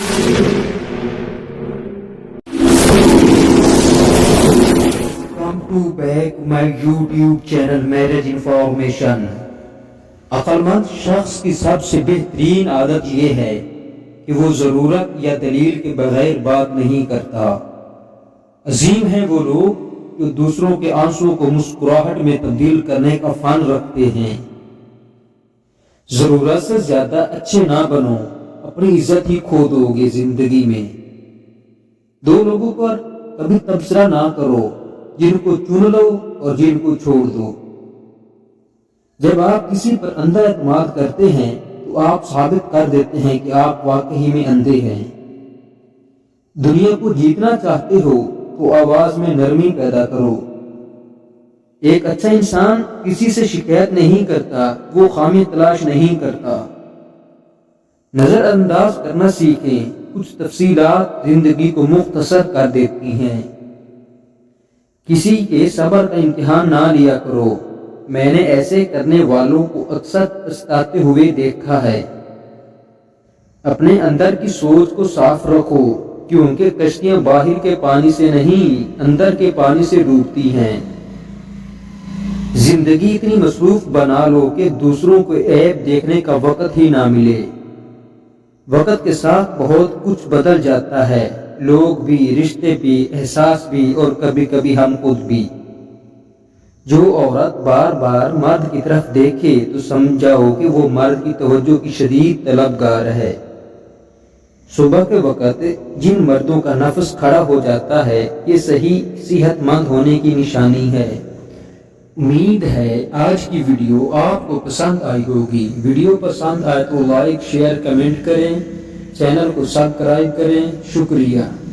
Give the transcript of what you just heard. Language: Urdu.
Welcome to back my YouTube channel Marriage Information. عقلمند شخص کی سب سے بہترین عادت یہ ہے کہ وہ ضرورت یا دلیل کے بغیر بات نہیں کرتا۔ عظیم ہیں وہ لوگ جو دوسروں کے آنسو کو مسکراہٹ میں تبدیل کرنے کا فن رکھتے ہیں۔ ضرورت سے زیادہ اچھے نہ بنو، اپنی عزت ہی کھو دو گے زندگی میں۔ دو لوگوں پر کبھی تبصرہ نہ کرو، جن کو چن لو اور جن کو چھوڑ دو۔ جب آپ کسی پر اندھا اعتماد کرتے ہیں تو آپ ثابت کر دیتے ہیں کہ آپ واقعی میں اندھے ہیں۔ دنیا کو جیتنا چاہتے ہو تو آواز میں نرمی پیدا کرو۔ ایک اچھا انسان کسی سے شکایت نہیں کرتا، وہ خامی تلاش نہیں کرتا۔ نظر انداز کرنا سیکھیں، کچھ تفصیلات زندگی کو مختصر کر دیتی ہیں۔ کسی کے صبر کا امتحان نہ لیا کرو، میں نے ایسے کرنے والوں کو اکثر پچھتاتے ہوئے دیکھا ہے۔ اپنے اندر کی سوچ کو صاف رکھو، کیونکہ کشتیاں باہر کے پانی سے نہیں اندر کے پانی سے ڈوبتی ہیں۔ زندگی اتنی مصروف بنا لو کہ دوسروں کو عیب دیکھنے کا وقت ہی نہ ملے۔ وقت کے ساتھ بہت کچھ بدل جاتا ہے، لوگ بھی، رشتے بھی، احساس بھی، اور کبھی کبھی ہم خود بھی۔ جو عورت بار بار مرد کی طرف دیکھے تو سمجھاؤ کہ وہ مرد کی توجہ کی شدید طلبگار ہے۔ صبح کے وقت جن مردوں کا نفس کھڑا ہو جاتا ہے، یہ صحیح صحت مند ہونے کی نشانی ہے۔ امید ہے آج کی ویڈیو آپ کو پسند آئی ہوگی۔ ویڈیو پسند آئے تو لائک، شیئر، کمنٹ کریں، چینل کو سبسکرائب کریں۔ شکریہ۔